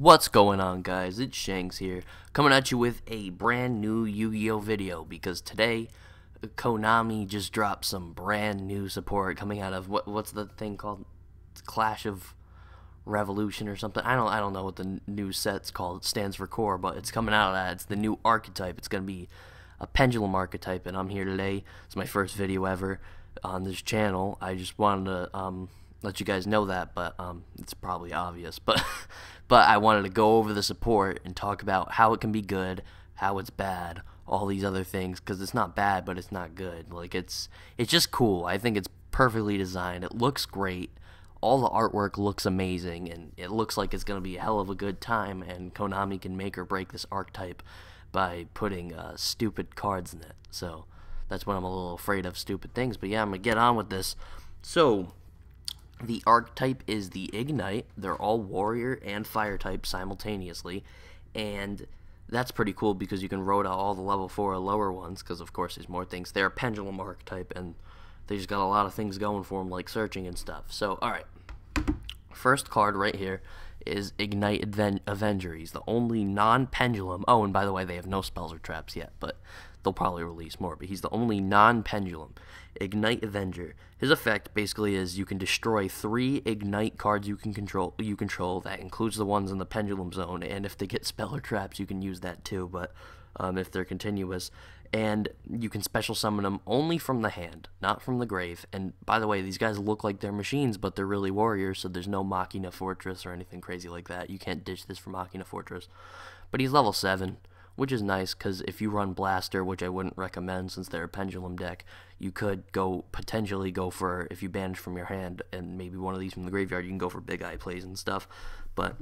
What's going on, guys? It's Shanks here, coming at you with a brand new Yu-Gi-Oh video, because today Konami just dropped some brand new support coming out of what's the thing called? Clash of Revolution or something. I don't know what the new set's called. It stands for core, but it's coming out of that. It's the new Archetype. It's gonna be a Pendulum Archetype, and I'm here today. It's my first video ever on this channel. I just wanted to let you guys know that, but it's probably obvious, but but I wanted to go over the support and talk about how it can be good, how it's bad, all these other things, because it's not bad, but it's not good. Like, it's just cool. I think it's perfectly designed. It looks great. All the artwork looks amazing, and it looks like it's going to be a hell of a good time, and Konami can make or break this archetype by putting stupid cards in it. So that's what I'm a little afraid of, stupid things. But yeah, I'm going to get on with this. So the archetype is the Igknight. They're all warrior and fire type simultaneously, and that's pretty cool because you can road out all the level 4 or lower ones, because of course there's more things. They're a Pendulum archetype, and they just got a lot of things going for them, like searching and stuff. So, alright. First card right here is Igknight Avenger. He's the only non-pendulum. Oh, and by the way, they have no spells or traps yet, but they'll probably release more. But he's the only non-pendulum Igknight Avenger. His effect basically is you can destroy 3 Igknight cards you control. That includes the ones in the pendulum zone, and if they get spell or traps, you can use that too. But if they're continuous, and you can special summon them only from the hand, not from the grave. And by the way, these guys look like they're machines, but they're really warriors, so there's no Machina Fortress or anything crazy like that. You can't ditch this for Machina Fortress. But he's level 7, which is nice, because if you run Blaster, which I wouldn't recommend since they're a Pendulum deck, you could potentially go for, if you banish from your hand and maybe one of these from the graveyard, you can go for Big Eye plays and stuff. But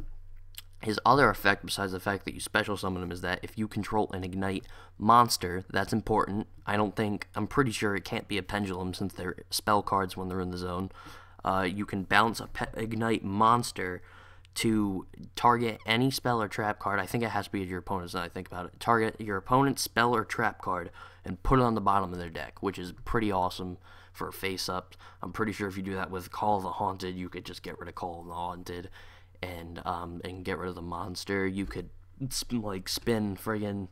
his other effect, besides the fact that you special summon him, is that if you control an Igknight monster, that's important. I'm pretty sure it can't be a Pendulum since they're spell cards when they're in the zone. You can bounce a Igknight monster to target any spell or trap card. I think it has to be your opponent's, now I think about it. Target your opponent's spell or trap card and put it on the bottom of their deck, which is pretty awesome for a face-up. I'm pretty sure if you do that with Call of the Haunted, you could just get rid of Call of the Haunted and get rid of the monster. You could spin friggin',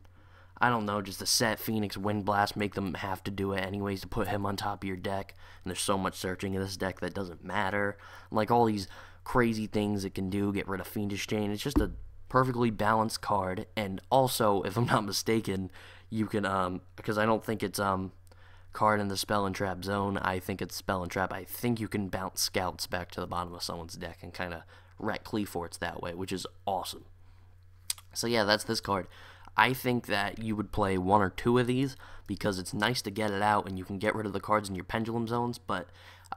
I don't know, just a set Phoenix Wind Blast, make them have to do it anyways to put him on top of your deck. And there's so much searching in this deck that doesn't matter. Like all these crazy things it can do, get rid of Fiendish Chain. It's just a perfectly balanced card. And also, if I'm not mistaken, you can because I don't think it's card in the spell and trap zone. I think it's spell and trap. I think you can bounce scouts back to the bottom of someone's deck and kind of wreck Cleaforts that way, which is awesome. So yeah, that's this card. I think that you would play 1 or 2 of these because it's nice to get it out and you can get rid of the cards in your pendulum zones, but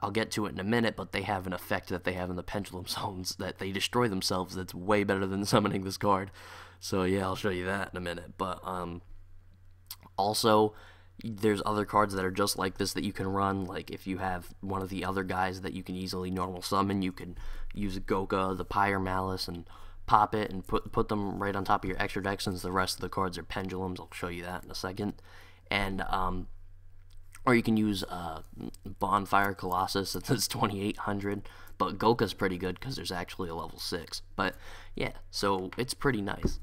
I'll get to it in a minute. But they have an effect that they have in the pendulum zones that they destroy themselves that's way better than summoning this card. So yeah, I'll show you that in a minute. But also, there's other cards that are just like this that you can run. Like if you have one of the other guys that you can easily normal summon, you can use Goka, the Pyre Malice, and pop it and put them right on top of your extra deck, since the rest of the cards are pendulums. I'll show you that in a second. And or you can use Bonfire Colossus. It's 2800, but Goka's pretty good because there's actually a level 6. But yeah, so it's pretty nice.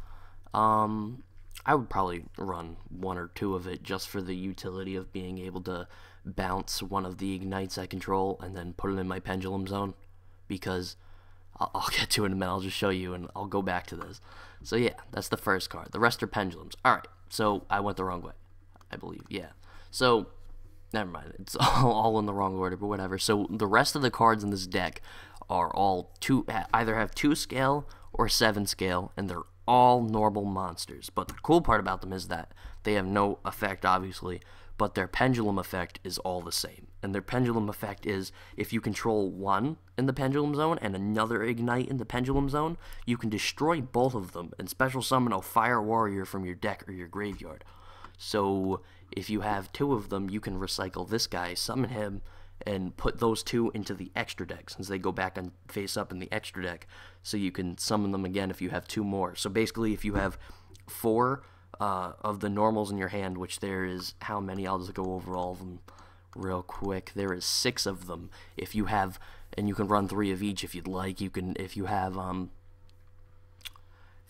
I would probably run 1 or 2 of it just for the utility of being able to bounce one of the Ignites I control and then put it in my pendulum zone, because I'll get to it in a minute. I'll just show you and I'll go back to this. So yeah, that's the first card. The rest are pendulums. Alright, so I went the wrong way, I believe. Yeah. So, never mind. It's all in the wrong order, but whatever. So the rest of the cards in this deck are all either have 2 scale or 7 scale, and they're all normal monsters. But the cool part about them is that they have no effect, obviously, but their pendulum effect is all the same. And their pendulum effect is, if you control 1 in the pendulum zone and another Igknight in the pendulum zone, you can destroy both of them and special summon a fire warrior from your deck or your graveyard. So if you have 2 of them, you can recycle this guy, summon him, and put those 2 into the extra deck, since they go back and face up in the extra deck, so you can summon them again if you have 2 more. So basically, if you have 4 of the normals in your hand, which there is, how many? I'll just go over all of them real quick. There is 6 of them. If you have, and you can run 3 of each if you'd like. You can, if you have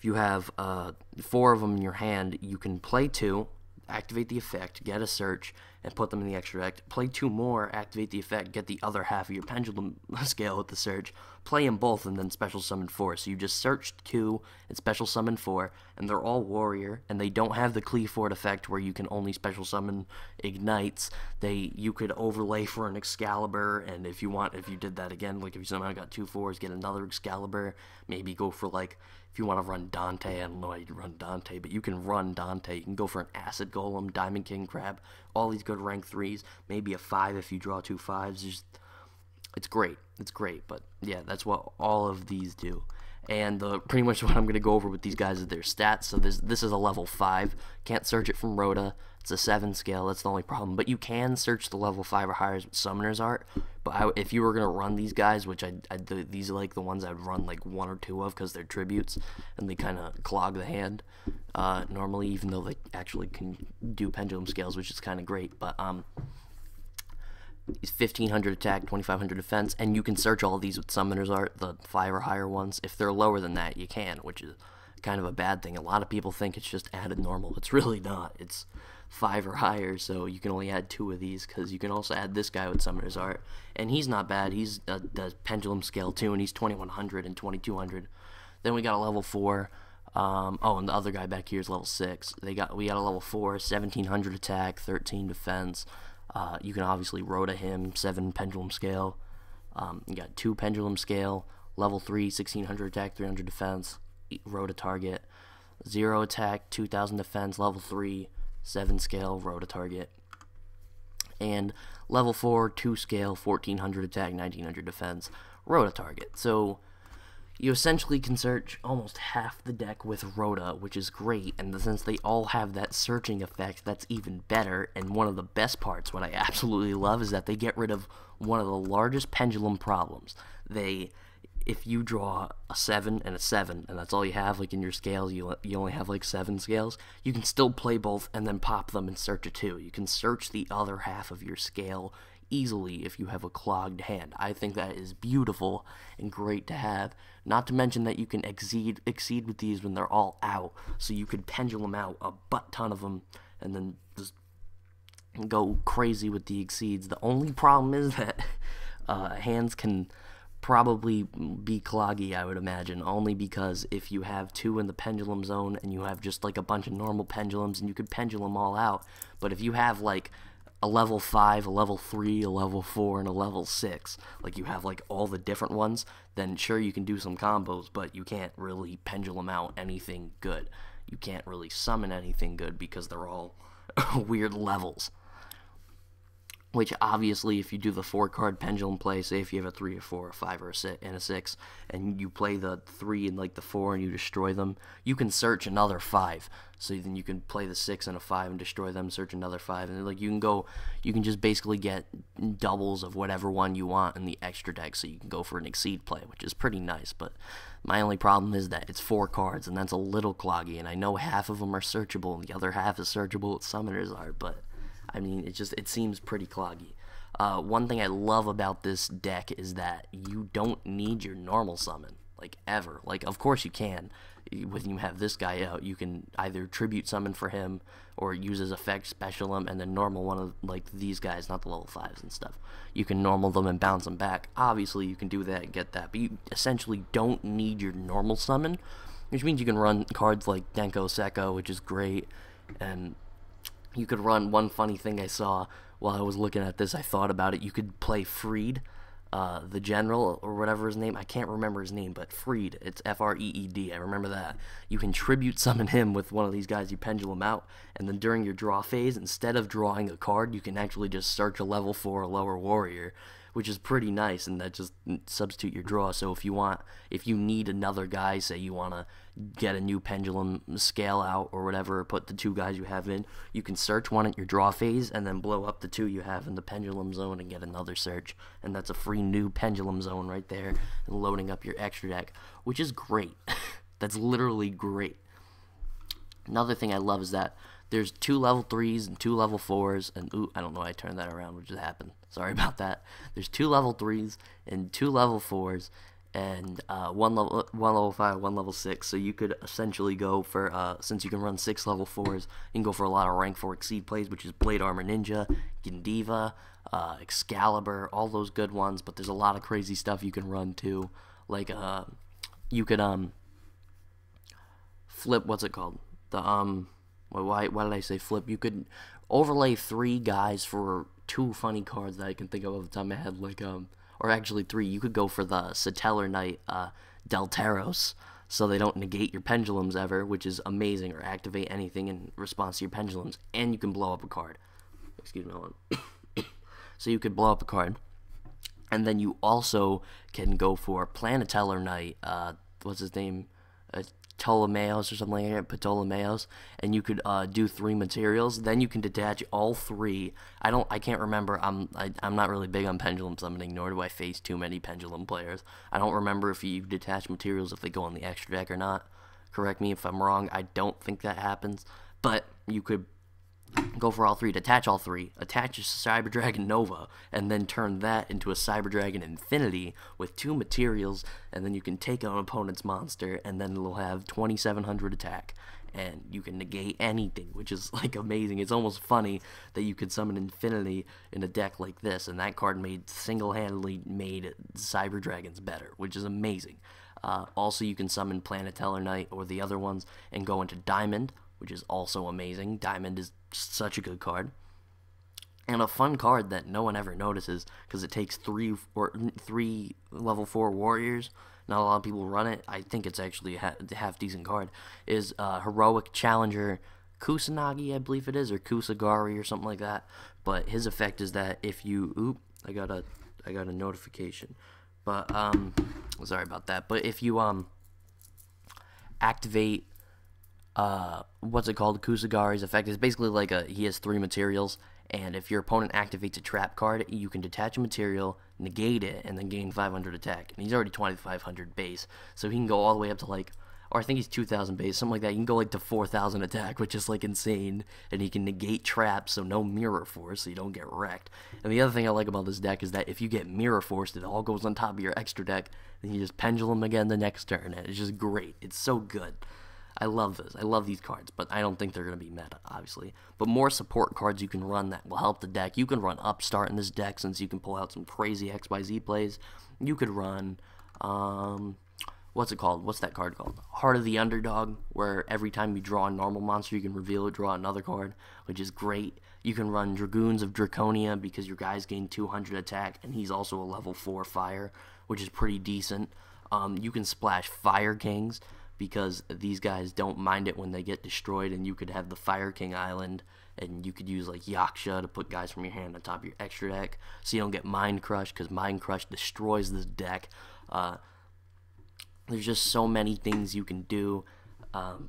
if you have 4 of them in your hand, you can play 2, activate the effect, get a search, and put them in the extra deck. Play 2 more, activate the effect, get the other half of your Pendulum scale with the search, play them both, and then special summon 4. So you just searched 2 and special summon 4, and they're all warrior, and they don't have the Cleaford effect where you can only special summon Igknights. You could overlay for an Excalibur, and if you did that again, like if you somehow got 2 4s, get another Excalibur, maybe go for like, if you want to run Dante, I don't know how you'd run Dante, but you can run Dante. You can go for an Acid Golem, Diamond King Crab, all these good rank 3s, maybe a 5 if you draw 2 5s. It's great. It's great, but yeah, that's what all of these do. And pretty much what I'm going to go over with these guys is their stats. So this is a level 5. Can't search it from Rhoda. It's a 7 scale. That's the only problem. But you can search the level 5 or higher with Summoner's Art. But if you were going to run these guys, which these are like the ones I'd run like 1 or 2 of because they're tributes and they kind of clog the hand normally, even though they actually can do pendulum scales, which is kind of great. But he's 1500 attack, 2500 defense, and you can search all of these with Summoner's Art, the 5 or higher ones. If they're lower than that, you can, which is kind of a bad thing. A lot of people think it's just added normal. It's really not. It's 5 or higher, so you can only add 2 of these, because you can also add this guy with Summoner's Art, and he's not bad. He's the Pendulum scale too, and he's 2100 and 2200. Then we got a level 4. And the other guy back here is level 6. We got a level 4, 1700 attack, 13 defense. You can obviously Rhoda him, 7 Pendulum scale. You got 2 Pendulum scale, level 3, 1600 attack, 300 defense, Rhoda target. 0 attack, 2000 defense, level 3, 7 scale, Rhoda target. And level 4, 2 scale, 1400 attack, 1900 defense, Rhoda target. So you essentially can search almost half the deck with Rhoda, which is great, and since they all have that searching effect, that's even better. And one of the best parts, what I absolutely love, is that they get rid of one of the largest pendulum problems. If you draw a 7 and a 7, and that's all you have, like in your scales, you only have like 7 scales, you can still play both and then pop them and search a 2. You can search the other half of your scale easily if you have a clogged hand. I think that is beautiful and great to have. Not to mention that you can exceed with these when they're all out, so you could pendulum out a butt ton of them and then just go crazy with the exceeds. The only problem is that hands can probably be cloggy, I would imagine, only because if you have 2 in the pendulum zone and you have just like a bunch of normal pendulums, and you could pendulum all out. But if you have like a level 5, a level 3, a level 4, and a level 6, like you have like all the different ones, then sure, you can do some combos, but you can't really pendulum out anything good. You can't really summon anything good because they're all weird levels. Which obviously, if you do the 4-card pendulum play, say if you have a 3, a 4, a 5, or a 6, and a 6, and you play the 3 and like the 4 and you destroy them, you can search another 5. So then you can play the 6 and a 5 and destroy them, search another 5, and like you can just basically get doubles of whatever one you want in the extra deck, so you can go for an exceed play, which is pretty nice. But my only problem is that it's 4 cards, and that's a little cloggy, and I know half of them are searchable, and the other half is searchable with Summoner's Art, but I mean, it seems pretty cloggy. One thing I love about this deck is that you don't need your normal summon, like, ever. Like, of course you can. When you have this guy out, you can either tribute summon for him, or use his effect, special him, and then normal one of, like, these guys, not the level 5s and stuff. You can normal them and bounce them back. Obviously, you can do that and get that, but you essentially don't need your normal summon, which means you can run cards like Denko Seko, which is great, and you could run. One funny thing I saw while I was looking at this, I thought about it, you could play Freed, the general, or whatever his name, I can't remember his name, but Freed, it's F-R-E-E-D, I remember that. You can tribute summon him with one of these guys, you pendulum out, and then during your draw phase, instead of drawing a card, you can actually just search a level 4 or lower warrior, which is pretty nice, and that just substitute your draw. So if you need another guy, say you want to get a new pendulum scale out or whatever, put the 2 guys you have in, you can search one at your draw phase and then blow up the 2 you have in the pendulum zone and get another search, and that's a free new pendulum zone right there, and loading up your extra deck, which is great. That's literally great. Another thing I love is that there's 2 level 3s and 2 level 4s, and ooh, I don't know why I turned that around, what just happened? Sorry about that. There's 2 level 3s and 2 level 4s, and one level 5, one level 6. So you could essentially go for since you can run 6 level 4s, you can go for a lot of rank 4 Exceed plays, which is Blade Armor Ninja, Gendiva, Excalibur, all those good ones. But there's a lot of crazy stuff you can run too, like you could flip, what's it called? The why did I say flip? You could overlay 3 guys for 2 funny cards that I can think of off the top of my head, like or actually 3. You could go for the Satellar Knight Delteros, so they don't negate your pendulums ever, which is amazing, or activate anything in response to your pendulums, and you can blow up a card. Excuse me, hold on. So you could blow up a card, and then you also can go for Planetella Knight, what's his name? Ptolemaeus or something like that, Ptolemaeus, and you could do 3 materials. Then you can detach all 3. I can't remember. I'm not really big on pendulum summoning, nor do I face too many pendulum players. I don't remember if you detach materials if they go on the extra deck or not. Correct me if I'm wrong. I don't think that happens, but you could go for all 3, detach all 3, attach a Cyber Dragon Nova, and then turn that into a Cyber Dragon Infinity with 2 materials, and then you can take out an opponent's monster, and then it'll have 2700 attack, and you can negate anything, which is like amazing. It's almost funny that you could summon Infinity in a deck like this, and that card single-handedly made Cyber Dragons better, which is amazing. Also, you can summon Planetella Knight or the other ones and go into Diamond, which is also amazing. Diamond is such a good card, and a fun card that no one ever notices because it takes 3 level 4 warriors. Not a lot of people run it. I think it's actually a half decent card. Is Heroic Challenger Kusanagi, I believe it is, or Kusagari or something like that. But his effect is that if you I got a notification, but sorry about that. But if you activate what's it called? Kusagari's effect is basically like he has 3 materials, and if your opponent activates a trap card, you can detach a material, negate it, and then gain 500 attack. And he's already 2500 base, so he can go all the way up to or I think he's 2000 base, something like that. You can go to 4000 attack, which is insane, and he can negate traps, so no mirror force, so you don't get wrecked. And the other thing I like about this deck is that if you get mirror forced, it all goes on top of your extra deck, and you just pendulum again the next turn, and it's just great. It's so good. I love this. I love these cards, but I don't think they're going to be meta, obviously. But more support cards you can run that will help the deck. You can run Upstart in this deck since you can pull out some crazy XYZ plays. You could run, what's it called? What's that card called? Heart of the Underdog, where every time you draw a normal monster, you can reveal it, draw another card, which is great. You can run Dragoons of Draconia because your guys gain 200 attack, and he's also a level 4 fire, which is pretty decent. You can splash Fire Kings, because these guys don't mind it when they get destroyed, and you could have the Fire King Island, and you could use Yaksha to put guys from your hand on top of your extra deck, so you don't get Mind Crush, because Mind Crush destroys this deck. There's just so many things you can do.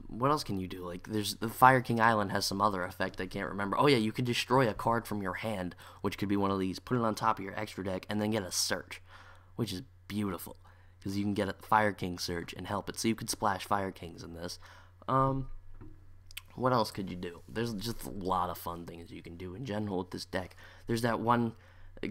What else can you do? There's the Fire King Island has some other effect I can't remember. Oh yeah, you could destroy a card from your hand, which could be one of these, put it on top of your extra deck, and then get a search, which is beautiful, because you can get a Fire King search and help it. So you could splash Fire Kings in this. What else could you do? There's just a lot of fun things you can do in general with this deck. There's that one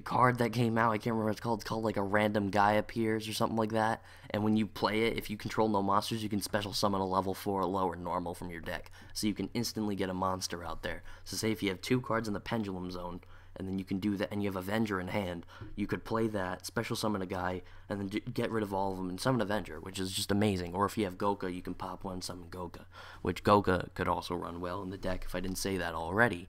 card that came out, I can't remember what it's called. It's called a random guy appears or something like that. And when you play it, if you control no monsters, you can special summon a level 4 lower normal from your deck. So you can instantly get a monster out there. So say if you have 2 cards in the Pendulum Zone, and then you can do that, and you have Avenger in hand, you could play that, special summon a guy, and then get rid of all of them and summon Avenger, which is just amazing. Or if you have Goka, you can pop one, summon Goka, which Goka could also run well in the deck if I didn't say that already.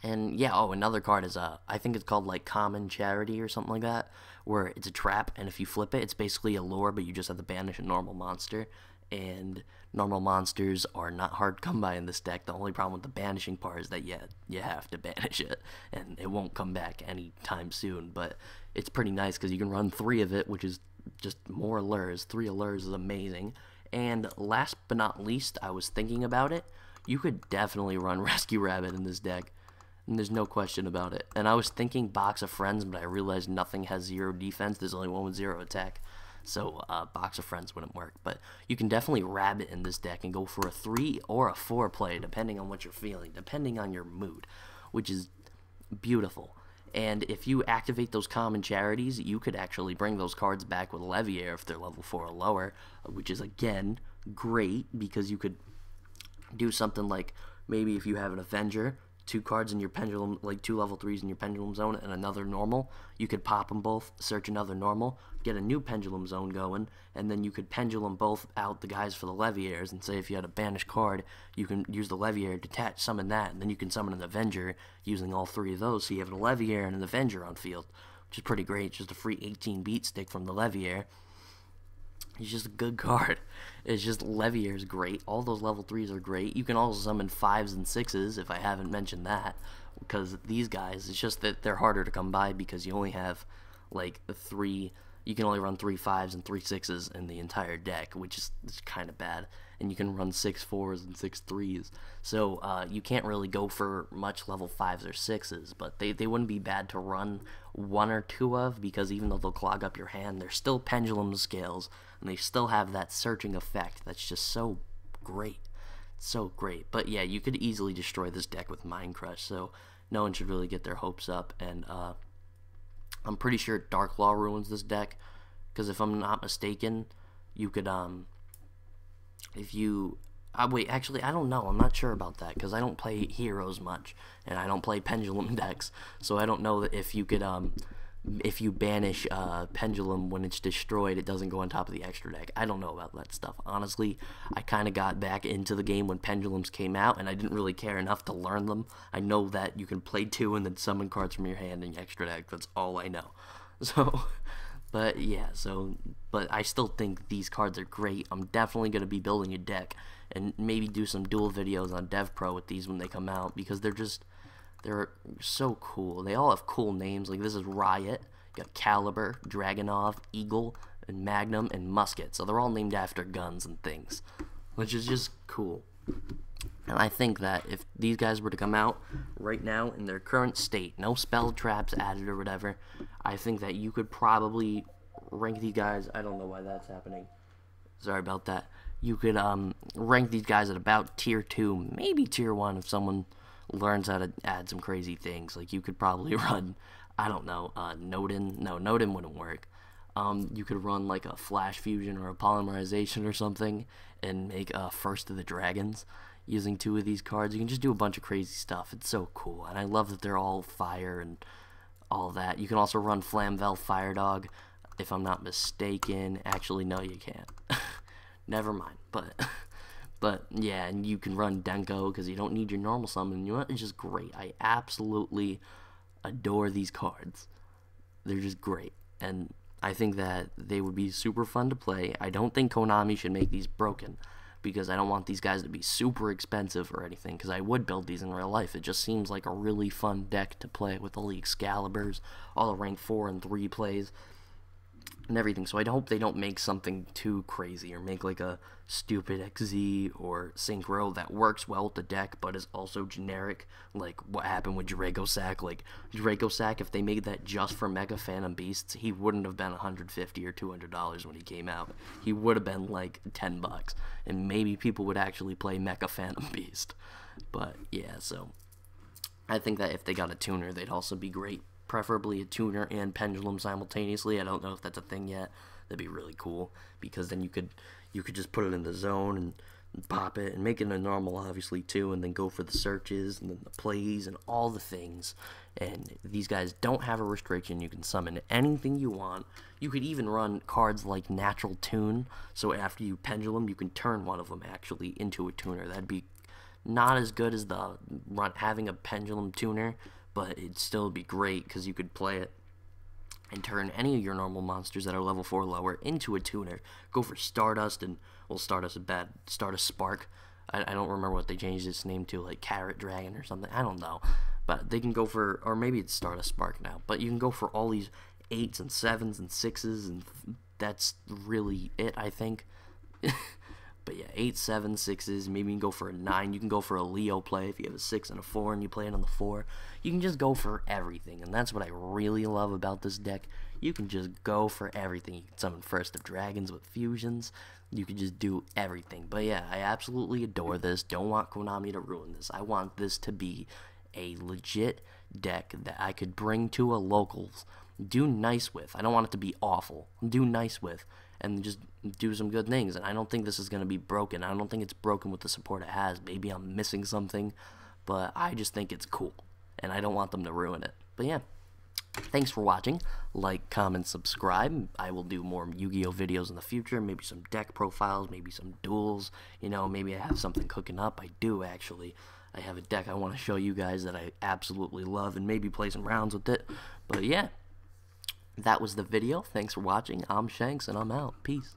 And yeah, another card is, I think it's called Common Charity or something like that, where it's a trap, and if you flip it, it's basically a lure, but you just have to banish a normal monster. And normal monsters are not hard to come by in this deck. The only problem with the banishing part is that you have to banish it, and it won't come back anytime soon. But it's pretty nice because you can run 3 of it, which is just more allures. 3 allures is amazing. And last but not least, I was thinking about it, you could definitely run Rescue Rabbit in this deck, and there's no question about it. And I was thinking Box of Friends, but I realized nothing has 0 defense. There's only one with 0 attack. So Box of Friends wouldn't work, but you can definitely Rabbit in this deck and go for a 3 or a 4 play, depending on what you're feeling, depending on your mood, which is beautiful. And if you activate those common charities, you could actually bring those cards back with Leviair if they're level 4 or lower, which is, again, great, because you could do something like, maybe if you have an Avenger, 2 cards in your Pendulum, like 2 level 3s in your Pendulum Zone and another normal, you could pop them both, search another normal, get a new Pendulum Zone going, and then you could Pendulum both out the guys for the Leviairs, and say if you had a banished card, you can use the Leviair, detach, summon that, and then you can summon an Avenger using all 3 of those, so you have a Leviair and an Avenger on field, which is pretty great. It's just a free 18 beat stick from the Leviair. It's just a good card. It's just, Leviair's great. All those level 3s are great. You can also summon 5s and 6s, if I haven't mentioned that, because these guys, it's just that they're harder to come by because you only have, like, 3, you can only run 3 5s and 3 6s in the entire deck, which is kind of bad, and you can run 6 4s and 6 3s, so you can't really go for much level 5s or 6s, but they wouldn't be bad to run 1 or 2 of, because even though they'll clog up your hand, they're still Pendulum scales, and they still have that searching effect that's just so great. So great. But yeah, you could easily destroy this deck with Mind Crush, so no one should really get their hopes up. And I'm pretty sure Dark Law ruins this deck, because if I'm not mistaken, you could, if you, wait, actually, I don't know, I'm not sure about that, because I don't play heroes much, and I don't play Pendulum decks, so I don't know that if you could, if you banish Pendulum when it's destroyed, it doesn't go on top of the extra deck. I don't know about that stuff. Honestly, I kind of got back into the game when Pendulums came out, and I didn't really care enough to learn them. I know that you can play 2 and then summon cards from your hand in your extra deck. That's all I know. So, but yeah, but I still think these cards are great. I'm definitely going to be building a deck, and maybe do some duel videos on DevPro with these when they come out, because they're so cool. They all have cool names. Like, this is Riot, you got Caliber, Dragonov, Eagle, and Magnum, and Musket. So they're all named after guns and things, which is just cool. And I think that if these guys were to come out right now in their current state, no spell traps added or whatever, I think that you could probably rank these guys. I don't know why that's happening. Sorry about that. You could rank these guys at about tier 2, maybe tier 1 if someone learns how to add some crazy things. Like, you could probably run, I don't know, Nodin. No, Nodin wouldn't work. You could run like a Flash Fusion or a Polymerization or something, and make a First of the Dragons using 2 of these cards. You can just do a bunch of crazy stuff. It's so cool, and I love that they're all fire and all that. You can also run Flamvel Fire Dog, if I'm not mistaken. Actually, no, you can't. Never mind, but yeah, and you can run Denko because you don't need your normal summon. You know what? It's just great. I absolutely adore these cards. They're just great, and I think that they would be super fun to play. I don't think Konami should make these broken, because I don't want these guys to be super expensive or anything, because I would build these in real life. It just seems like a really fun deck to play with all the Excaliburs, all the rank 4 and 3 plays, and everything. So I hope they don't make something too crazy, or make like a stupid XZ or Synchro that works well with the deck but is also generic, like what happened with Dracosack. Like, Dracosack, if they made that just for Mega Phantom Beasts, he wouldn't have been $150 or $200 when he came out. He would have been like $10, and maybe people would actually play Mega Phantom Beast. But yeah, so I think that if they got a tuner, they'd also be great. Preferably a tuner and Pendulum simultaneously. I don't know if that's a thing yet. That'd be really cool, because then you could just put it in the zone and pop it and make it a normal, obviously, too, and then go for the searches and then the plays and all the things. And these guys don't have a restriction. You can summon anything you want. You could even run cards like Natural Tune, so after you Pendulum, you can turn one of them actually into a tuner. That'd be not as good as the having a Pendulum tuner, but it'd still be great, because you could play it and turn any of your normal monsters that are level 4 or lower into a tuner. Go for Stardust, and, well, Stardust is bad. Stardust Spark. I don't remember what they changed its name to, like Carrot Dragon or something. I don't know. But they can go for, or maybe it's Stardust Spark now, but you can go for all these 8s and 7s and 6s, and that's really it, I think. But yeah, 8, 7, 6s, maybe you can go for a 9. You can go for a Leo play if you have a 6 and a 4 and you play it on the 4. You can just go for everything, and that's what I really love about this deck. You can just go for everything. You can summon First of Dragons with fusions. You can just do everything. But yeah, I absolutely adore this. Don't want Konami to ruin this. I want this to be a legit deck that I could bring to a locals, do nice with. I don't want it to be awful. Do nice with, and just do some good things. And I don't think this is going to be broken. I don't think it's broken with the support it has. Maybe I'm missing something, but I just think it's cool, and I don't want them to ruin it. But yeah, thanks for watching. Like, comment, subscribe. I will do more Yu-Gi-Oh videos in the future. Maybe some deck profiles, maybe some duels. You know, maybe I have something cooking up. I do, actually. I have a deck I want to show you guys that I absolutely love, and maybe play some rounds with it. But yeah, that was the video. Thanks for watching. I'm Shanks, and I'm out. Peace.